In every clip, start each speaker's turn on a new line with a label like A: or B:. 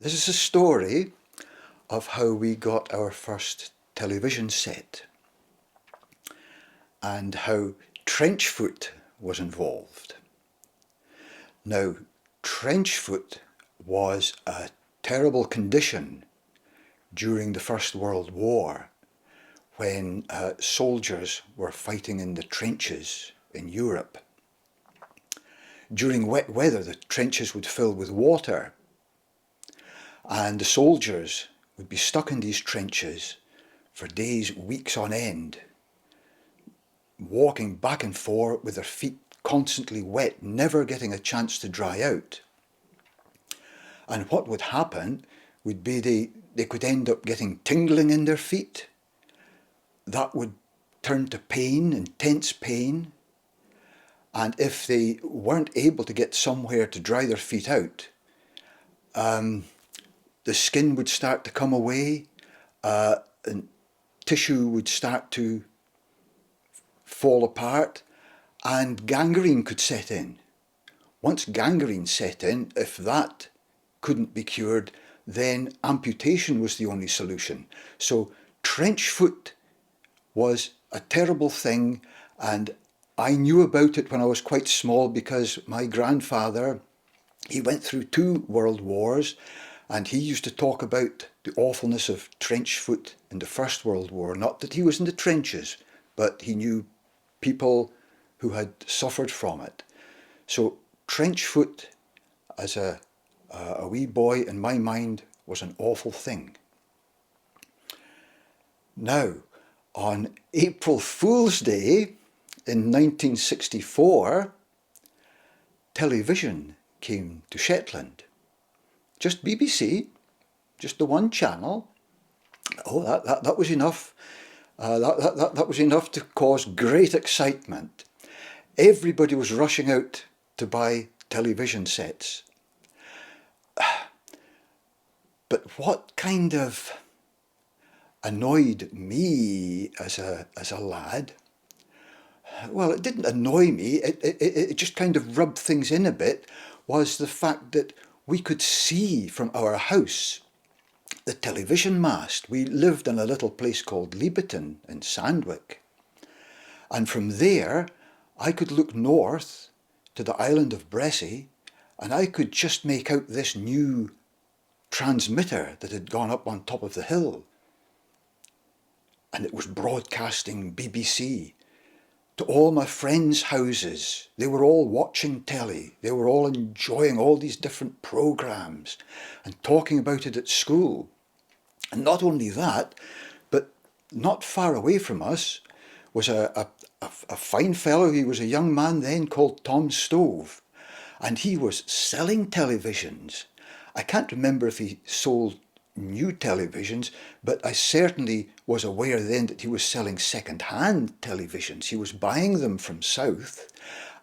A: This is a story of how we got our first television set and how trench foot was involved. Now, trench foot was a terrible condition during the First World War when soldiers were fighting in the trenches in Europe. During wet weather, the trenches would fill with water, and the soldiers would be stuck in these trenches for days, weeks on end, walking back and forth with their feet constantly wet, never getting a chance to dry out. And what would happen would be they could end up getting tingling in their feet. That would turn to pain, intense pain. And if they weren't able to get somewhere to dry their feet out, the skin would start to come away, and tissue would start to fall apart, and gangrene could set in. Once gangrene set in, if that couldn't be cured, then amputation was the only solution. So trench foot was a terrible thing, and I knew about it when I was quite small because my grandfather, he went through 2 world wars, and he used to talk about the awfulness of trench foot in the First World War. Not that he was in the trenches, but he knew people who had suffered from it. So trench foot, as a wee boy, in my mind, was an awful thing. Now, on April Fool's Day in 1964, television came to Shetland. Just BBC, just the one channel. Oh, that was enough. That was enough to cause great excitement. Everybody was rushing out to buy television sets. But what kind of annoyed me as a lad, well, it didn't annoy me, it just kind of rubbed things in a bit, was the fact that we could see from our house the television mast. We lived in a little place called Leabiton in Sandwich. And from there, I could look north to the island of Bressie, and I could just make out this new transmitter that had gone up on top of the hill. And it was broadcasting BBC to all my friends' houses. They were all watching telly. They were all enjoying all these different programmes and talking about it at school. And not only that, but not far away from us was a fine fellow. He was a young man then called Tom Stove, and he was selling televisions. I can't remember if he sold new televisions, but I certainly was aware then that he was selling second-hand televisions. He was buying them from South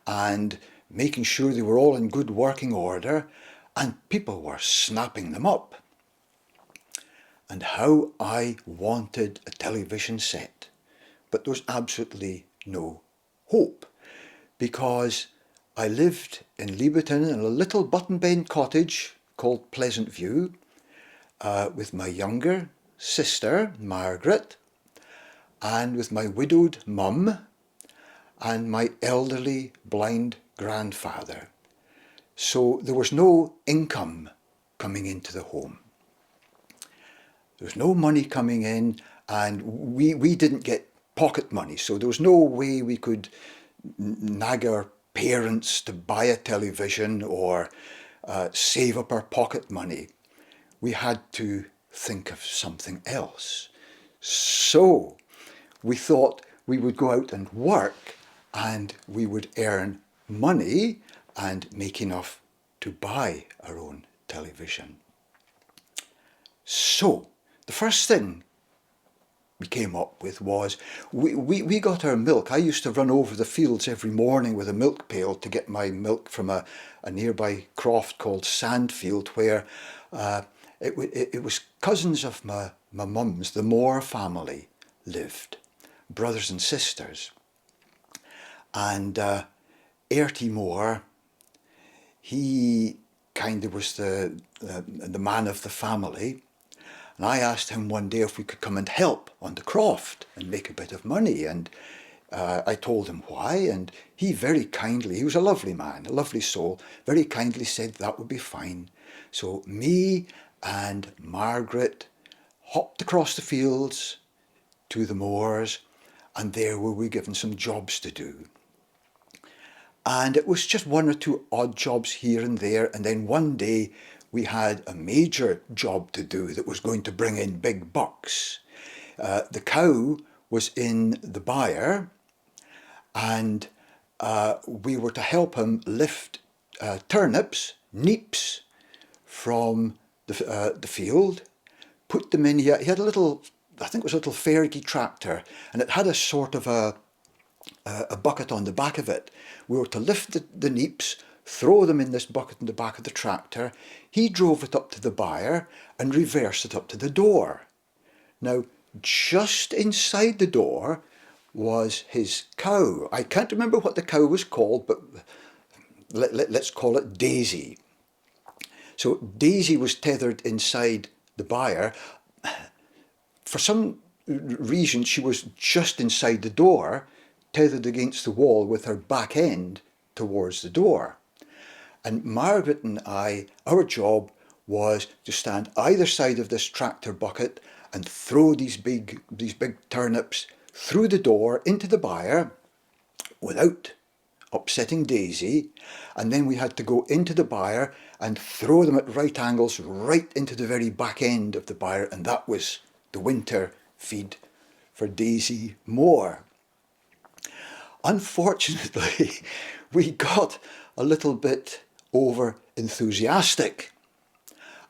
A: and making sure they were all in good working order, and people were snapping them up. And how I wanted a television set, but there was absolutely no hope, because I lived in Leabiton in a little button-bend cottage called Pleasant View, with my younger sister, Margaret, and with my widowed mum and my elderly blind grandfather. So there was no income coming into the home. There was no money coming in, and we didn't get pocket money, so there was no way we could nag our parents to buy a television or save up our pocket money. We had to think of something else. So we thought we would go out and work, and we would earn money and make enough to buy our own television. So the first thing we came up with was we got our milk. I used to run over the fields every morning with a milk pail to get my milk from a nearby croft called Sandfield, where it was cousins of my mum's, the Moore family, lived, brothers and sisters. And Airty Moore, he kind of was the man of the family. And I asked him one day if we could come and help on the croft and make a bit of money. And I told him why, and he very kindly, he was a lovely man, a lovely soul, very kindly said that would be fine. So me and Margaret hopped across the fields to the moors, and there we were given some jobs to do. And it was just one or two odd jobs here and there, and then one day we had a major job to do that was going to bring in big bucks. The cow was in the byre, and we were to help him lift turnips, neeps, from the field, put them in. He had a little, I think it was a little Faider tractor, and it had a sort of a bucket on the back of it. We were to lift the neeps, throw them in this bucket in the back of the tractor. He drove it up to the byre and reversed it up to the door. Now, just inside the door was his cow. I can't remember what the cow was called, but let's call it Daisy. So Daisy was tethered inside the byre. For some reason, she was just inside the door, tethered against the wall with her back end towards the door. And Margaret and I, our job was to stand either side of this tractor bucket and throw these big turnips through the door into the byre without upsetting Daisy, and then we had to go into the byre and throw them at right angles right into the very back end of the byre, and that was the winter feed for Daisy Moore. Unfortunately, we got a little bit over enthusiastic,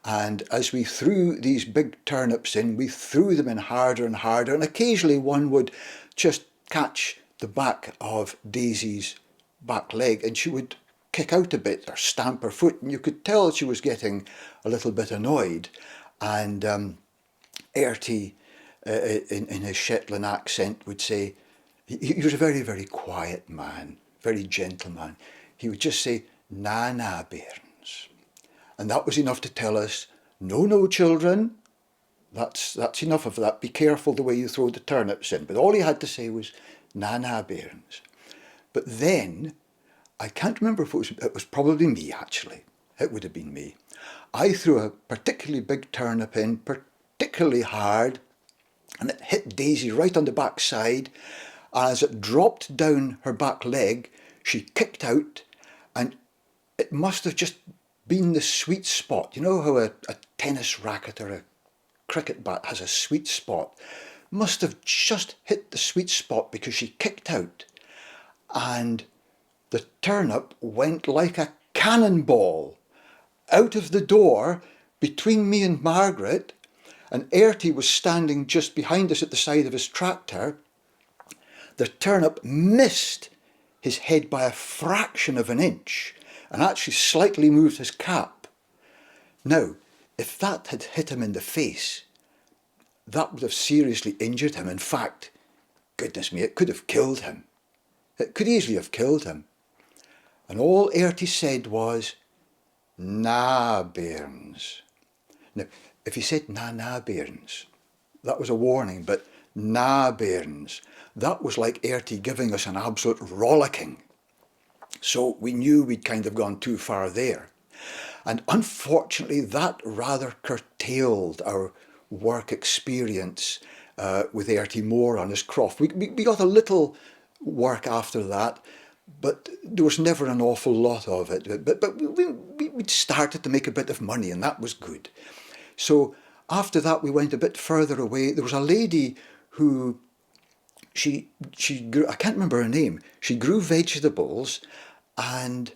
A: and as we threw these big turnips in, we threw them in harder and harder, and occasionally one would just catch the back of Daisy's back leg and she would kick out a bit or stamp her foot, and you could tell she was getting a little bit annoyed. And Ertie, in his Shetland accent, would say, he was a very, very quiet man, very gentle man. He would just say, "Na, na, bairns." And that was enough to tell us, no, children, that's enough of that. Be careful the way you throw the turnips in. But all he had to say was, "Na, na, bairns." But then, I can't remember if it was probably me actually. It would have been me. I threw a particularly big turnip in, particularly hard, and it hit Daisy right on the back side. And as it dropped down her back leg, she kicked out, and it must have just been the sweet spot. You know how a tennis racket or a cricket bat has a sweet spot? Must have just hit the sweet spot because she kicked out. And the turnip went like a cannonball out of the door between me and Margaret, and Ertie was standing just behind us at the side of his tractor. The turnip missed his head by a fraction of an inch and actually slightly moved his cap. Now, if that had hit him in the face, that would have seriously injured him. In fact, goodness me, it could have killed him. It could easily have killed him. And all Ertie said was, "Na, bairns." Now, if he said na, bairns, that was a warning, but na, bairns, that was like Ertie giving us an absolute rollicking. So we knew we'd kind of gone too far there. And unfortunately, that rather curtailed our work experience with Ertie Moore on his croft. We got a little work after that, but there was never an awful lot of it. But we'd started to make a bit of money, and that was good. So after that, we went a bit further away. There was a lady who, she grew, I can't remember her name, she grew vegetables, and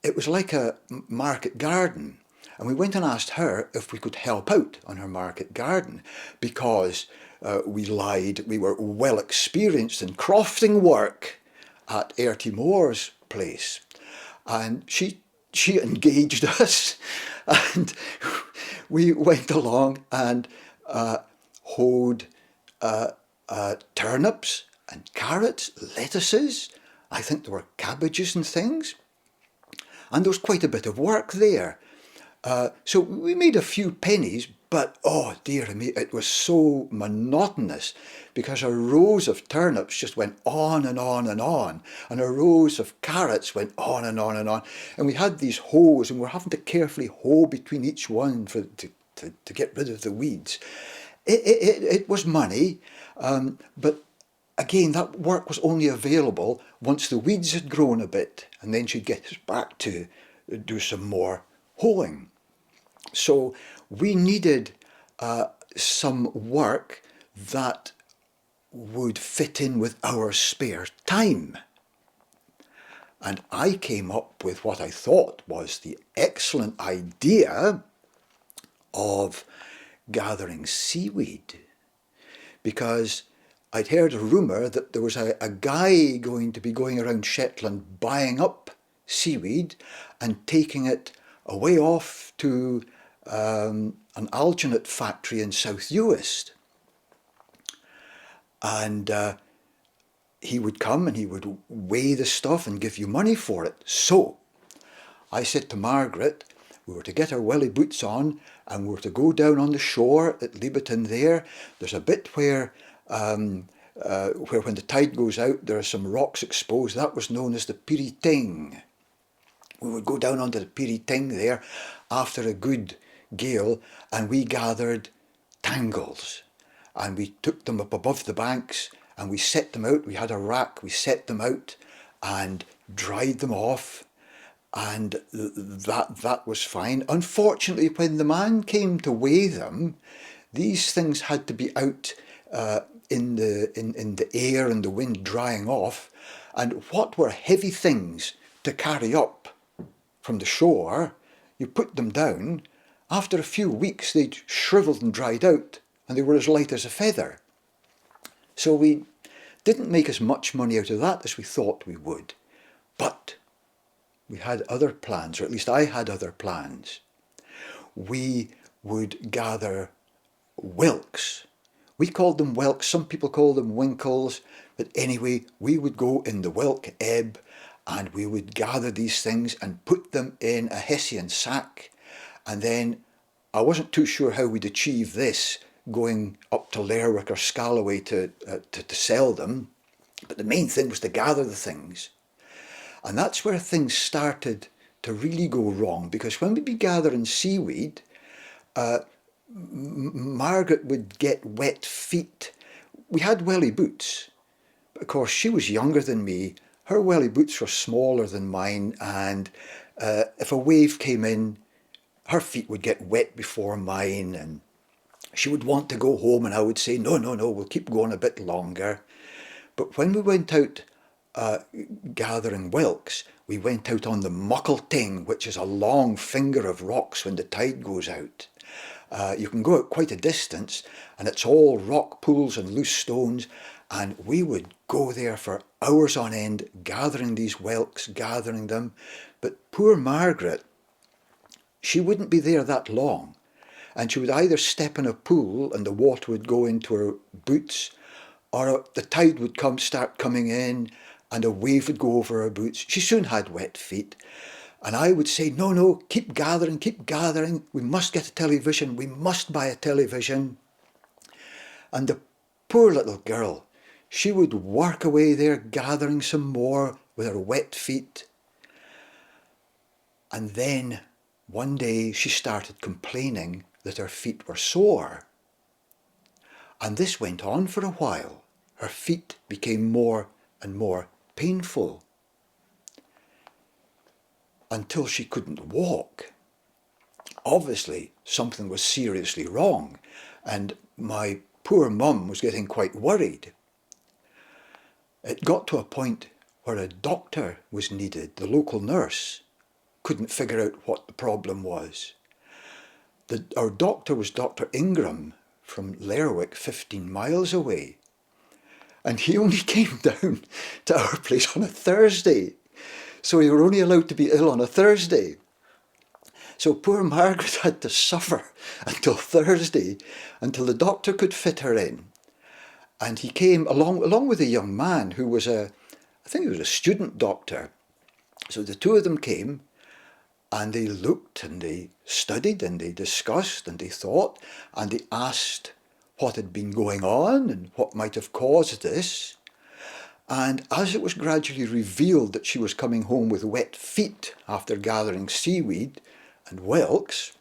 A: it was like a market garden. And we went and asked her if we could help out on her market garden, because we lied, we were well experienced in crofting work at Ertie Moore's place. And she engaged us, and we went along and hoed turnips and carrots, lettuces. I think there were cabbages and things. And there was quite a bit of work there. So we made a few pennies, but oh dear me, it was so monotonous because our rows of turnips just went on and on and on, and our rows of carrots went on and on and on. And we had these hoes, and we're having to carefully hoe between each one to get rid of the weeds. It was money, but again, that work was only available once the weeds had grown a bit, and then she'd get us back to do some more hoeing. So we needed some work that would fit in with our spare time. And I came up with what I thought was the excellent idea of gathering seaweed, because I'd heard a rumour that there was a guy going to be going around Shetland buying up seaweed and taking it away off to an alginate factory in South Uist. And he would come and he would weigh the stuff and give you money for it. So I said to Margaret, we were to get our welly boots on and we were to go down on the shore at Leabiton there. There's a bit where when the tide goes out, there are some rocks exposed. That was known as the Piriting. We would go down onto the Piriting there after a good gale, and we gathered tangles. And we took them up above the banks and we set them out. We had a rack, we set them out and dried them off. And that was fine. Unfortunately, when the man came to weigh them, these things had to be out in the air and the wind drying off. And what were heavy things to carry up from the shore, you put them down, after a few weeks they'd shriveled and dried out and they were as light as a feather. So we didn't make as much money out of that as we thought we would. But we had other plans, or at least I had other plans. We would gather whelks. We called them whelks, some people call them winkles, but anyway, we would go in the whelk ebb and we would gather these things and put them in a Hessian sack. And then I wasn't too sure how we'd achieve this, going up to Lerwick or Scalloway to sell them. But the main thing was to gather the things. And that's where things started to really go wrong, because when we'd be gathering seaweed, Margaret would get wet feet. We had welly boots, but of course she was younger than me. Her welly boots were smaller than mine, and if a wave came in, her feet would get wet before mine, and she would want to go home, and I would say, no, we'll keep going a bit longer. But when we went out gathering whelks, we went out on the Muckleting, which is a long finger of rocks when the tide goes out. You can go out quite a distance, and it's all rock pools and loose stones, and we would go there for hours on end, gathering these whelks, gathering them. But poor Margaret, she wouldn't be there that long, and she would either step in a pool and the water would go into her boots, or the tide would start coming in and a wave would go over her boots. She soon had wet feet. And I would say, no, keep gathering. We must get a television. We must buy a television. And the poor little girl, she would work away there gathering some more with her wet feet. And then one day she started complaining that her feet were sore. And this went on for a while. Her feet became more and more painful until she couldn't walk. Obviously, something was seriously wrong, and my poor mum was getting quite worried. It got to a point where a doctor was needed. The local nurse couldn't figure out what the problem was. Our doctor was Dr. Ingram from Lerwick, 15 miles away. And he only came down to our place on a Thursday. So we were only allowed to be ill on a Thursday. So poor Margaret had to suffer until Thursday, until the doctor could fit her in. And he came along with a young man who was I think he was a student doctor. So the two of them came, And they looked and they studied and they discussed and they thought and they asked what had been going on and what might have caused this. And as it was gradually revealed that she was coming home with wet feet after gathering seaweed and whelks,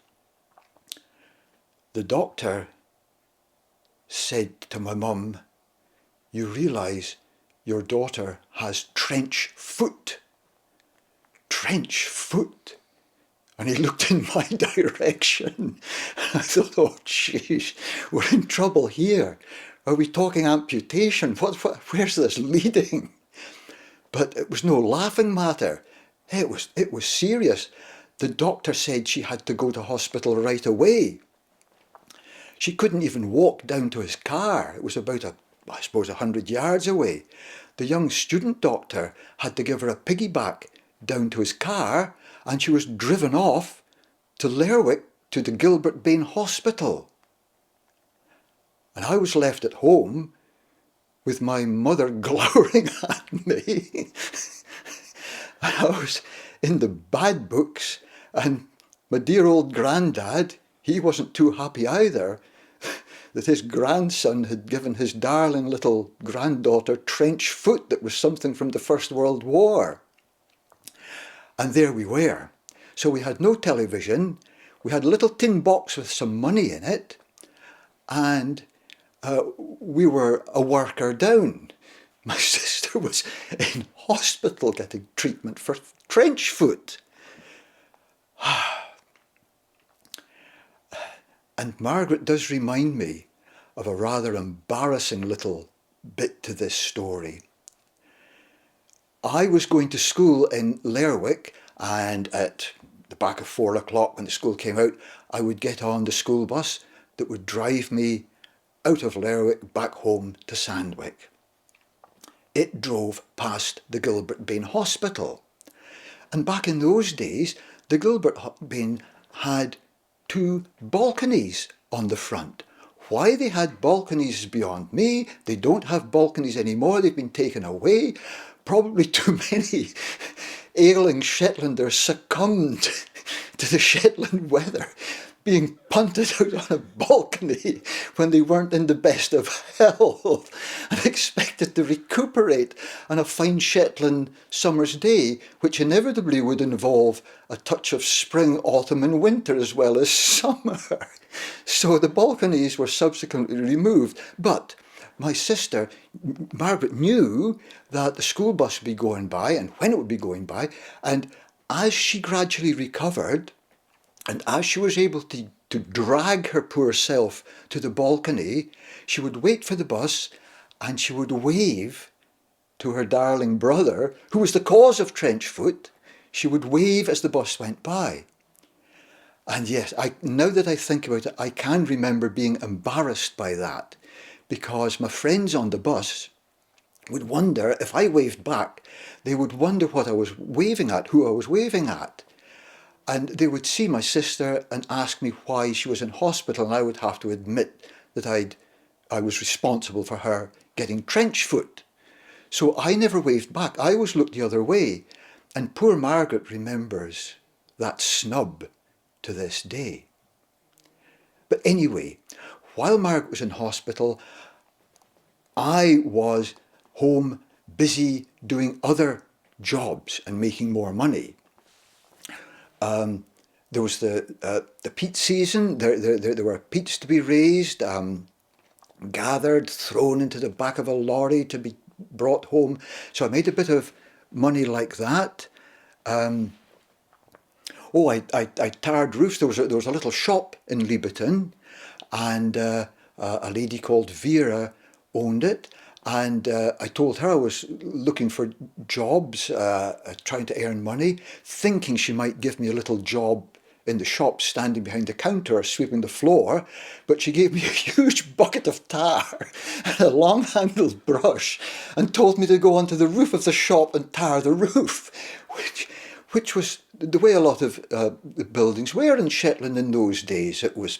A: the doctor said to my mum, "You realise your daughter has trench foot." Trench foot. And he looked in my direction. I thought, oh, jeez, we're in trouble here. Are we talking amputation? Where's this leading? But it was no laughing matter. It was serious. The doctor said she had to go to hospital right away. She couldn't even walk down to his car. It was about, I suppose, 100 yards away. The young student doctor had to give her a piggyback down to his car, and she was driven off to Lerwick to the Gilbert Bain Hospital. And I was left at home with my mother glowering at me. I was in the bad books, and my dear old granddad, he wasn't too happy either that his grandson had given his darling little granddaughter trench foot that was something from the First World War. And there we were. So we had no television, we had a little tin box with some money in it, and we were a worker down. My sister was in hospital getting treatment for trench foot. And Margaret does remind me of a rather embarrassing little bit to this story. I was going to school in Lerwick, and at the back of 4 o'clock when the school came out, I would get on the school bus that would drive me out of Lerwick back home to Sandwich. It drove past the Gilbert Bain Hospital. And back in those days, the Gilbert Bain had 2 balconies on the front. Why they had balconies is beyond me. They don't have balconies anymore. They've been taken away. Probably too many ailing Shetlanders succumbed to the Shetland weather, being punted out on a balcony when they weren't in the best of health and expected to recuperate on a fine Shetland summer's day, which inevitably would involve a touch of spring, autumn and winter as well as summer. So the balconies were subsequently removed. But my sister, Margaret, knew that the school bus would be going by and when it would be going by. And as she gradually recovered, and as she was able to drag her poor self to the balcony, she would wait for the bus and she would wave to her darling brother, who was the cause of trench foot. She would wave as the bus went by. And yes, now that I think about it, I can remember being embarrassed by that, because my friends on the bus would wonder, if I waved back, they would wonder what I was waving at, who I was waving at. And they would see my sister and ask me why she was in hospital, and I would have to admit that I was responsible for her getting trench foot. So I never waved back. I always looked the other way. And poor Margaret remembers that snub to this day. But anyway, while Margaret was in hospital, I was home busy doing other jobs and making more money. There was the peat season. There were peats to be raised, gathered, thrown into the back of a lorry to be brought home. So I made a bit of money like that. I tarred roofs. There was a little shop in Leaberton, and a lady called Vera owned it. And I told her I was looking for jobs, trying to earn money, thinking she might give me a little job in the shop, standing behind the counter or sweeping the floor. But she gave me a huge bucket of tar and a long-handled brush and told me to go onto the roof of the shop and tar the roof, which was the way a lot of the buildings were in Shetland in those days. It was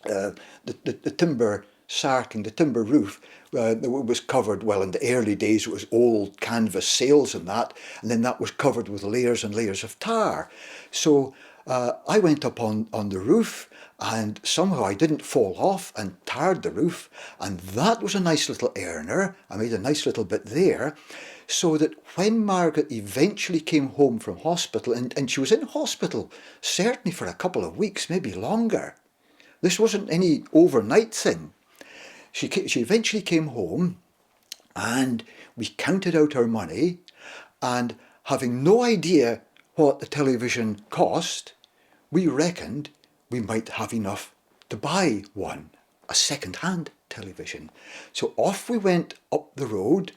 A: the timber sarking, the timber roof, it was covered, well, in the early days it was old canvas sails and then that was covered with layers and layers of tar. So I went up on the roof, and somehow I didn't fall off and tarred the roof, and that was a nice little earner. I made a nice little bit there, so that when Margaret eventually came home from hospital, and she was in hospital certainly for a couple of weeks, maybe longer. This wasn't any overnight thing. She eventually came home, and we counted out our money, and having no idea what the television cost, we reckoned we might have enough to buy one, a second-hand television. So off we went up the road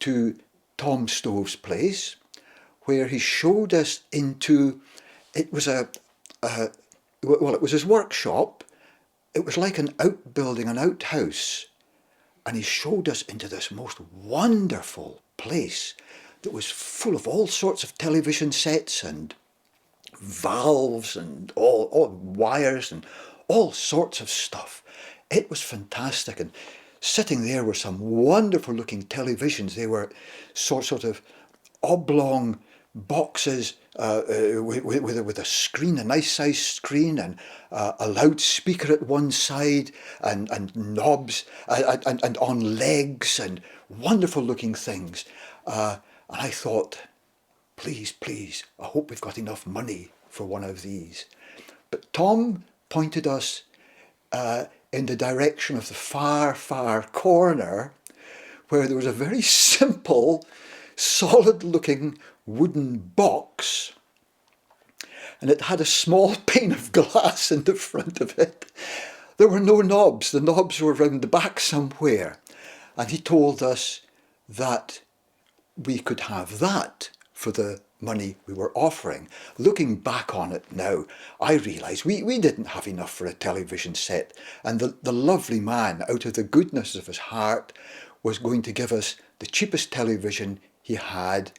A: to Tom Stove's place, where he showed us into, it was it was his workshop. It was like an outbuilding, an outhouse, and he showed us into this most wonderful place that was full of all sorts of television sets and valves and all wires and all sorts of stuff. It was fantastic, and sitting there were some wonderful looking televisions. They were sort of oblong boxes with a screen, a nice sized screen, and a loudspeaker at one side, and knobs, and on legs, and wonderful looking things. And I thought, please, please, I hope we've got enough money for one of these. But Tom pointed us in the direction of the far, far corner, where there was a very simple, solid-looking wooden box, and it had a small pane of glass in the front of it. There were no knobs. The knobs were round the back somewhere. And he told us that we could have that for the money we were offering. Looking back on it now, I realise we didn't have enough for a television set, and the lovely man, out of the goodness of his heart, was going to give us the cheapest television he had,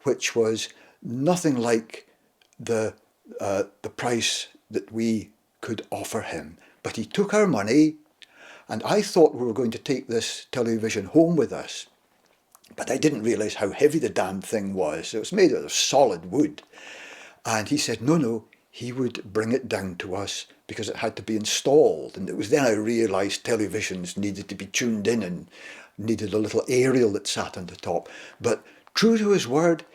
A: which was nothing like the price that we could offer him. But he took our money, and I thought we were going to take this television home with us. But I didn't realise how heavy the damn thing was. It was made out of solid wood. And he said, no, he would bring it down to us because it had to be installed. And it was then I realised televisions needed to be tuned in and needed a little aerial that sat on the top. But true to his word,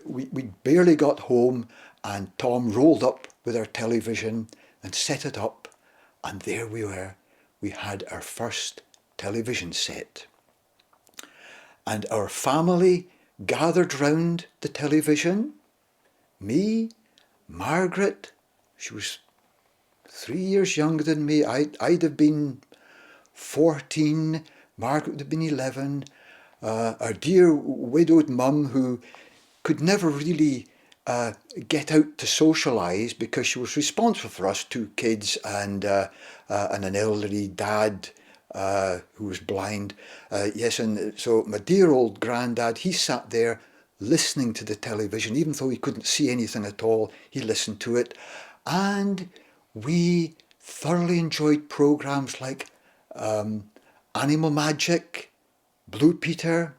A: we barely got home, and Tom rolled up with our television and set it up. And there we were. We had our first television set. And our family gathered round the television. Me, Margaret, she was 3 years younger than me. I'd have been 14, Margaret would have been 11. Our dear widowed mum, who could never really get out to socialise because she was responsible for us 2 kids and an elderly dad who was blind. Yes, and so my dear old granddad, he sat there listening to the television. Even though he couldn't see anything at all, he listened to it. And we thoroughly enjoyed programmes like Animal Magic, Blue Peter,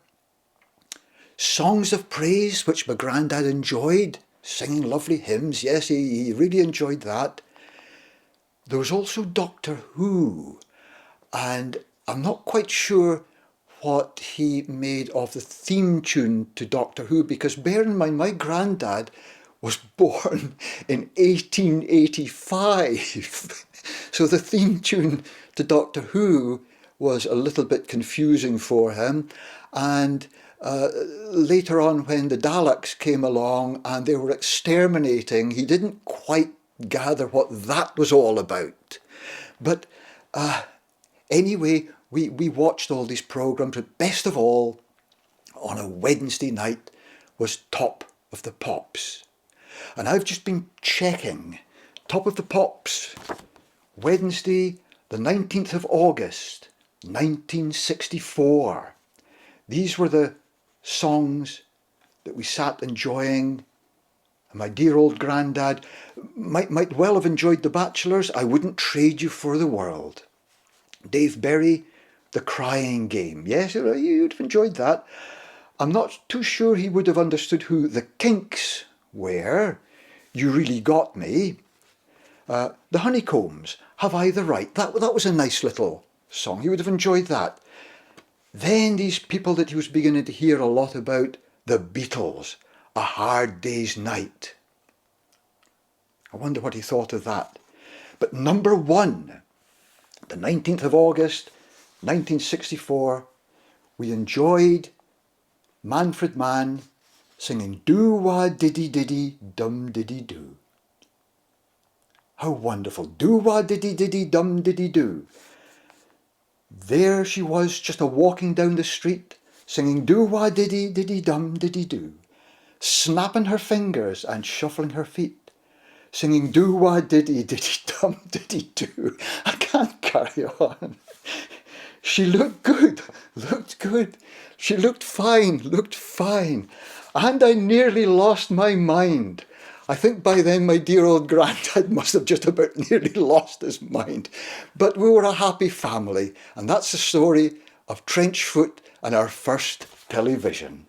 A: Songs of Praise, which my granddad enjoyed, singing lovely hymns. Yes, he really enjoyed that. There was also Doctor Who, and I'm not quite sure what he made of the theme tune to Doctor Who, because bear in mind, my granddad was born in 1885. So the theme tune to Doctor Who was a little bit confusing for him. And later on, when the Daleks came along and they were exterminating, he didn't quite gather what that was all about. But anyway, we watched all these programmes, but best of all, on a Wednesday night, was Top of the Pops. And I've just been checking Top of the Pops, Wednesday, the 19th of August, 1964. These were the songs that we sat enjoying. My dear old granddad might well have enjoyed The Bachelors. I wouldn't trade you for the world. Dave Berry, the crying game. Yes, you'd have enjoyed that. I'm not too sure he would have understood who the Kinks were. You Really Got Me. The Honeycombs, Have I the Right? That was a nice little song. He would have enjoyed that. Then these people that he was beginning to hear a lot about, the Beatles, A Hard Day's Night. I wonder what he thought of that. But number one, the 19th of August, 1964, we enjoyed Manfred Mann singing Do-wah-diddy-diddy-dum-diddy-doo. How wonderful. Do-wah-diddy-diddy-dum-diddy-doo. There she was, just a walking down the street, singing do-wah-diddy-diddy-dum-diddy-doo, snapping her fingers and shuffling her feet, singing do-wah-diddy-diddy-dum-diddy-doo. I can't carry on. She looked good. She looked fine. And I nearly lost my mind. I think by then my dear old granddad must have just about nearly lost his mind. But we were a happy family, and that's the story of Trenchfoot and our first television.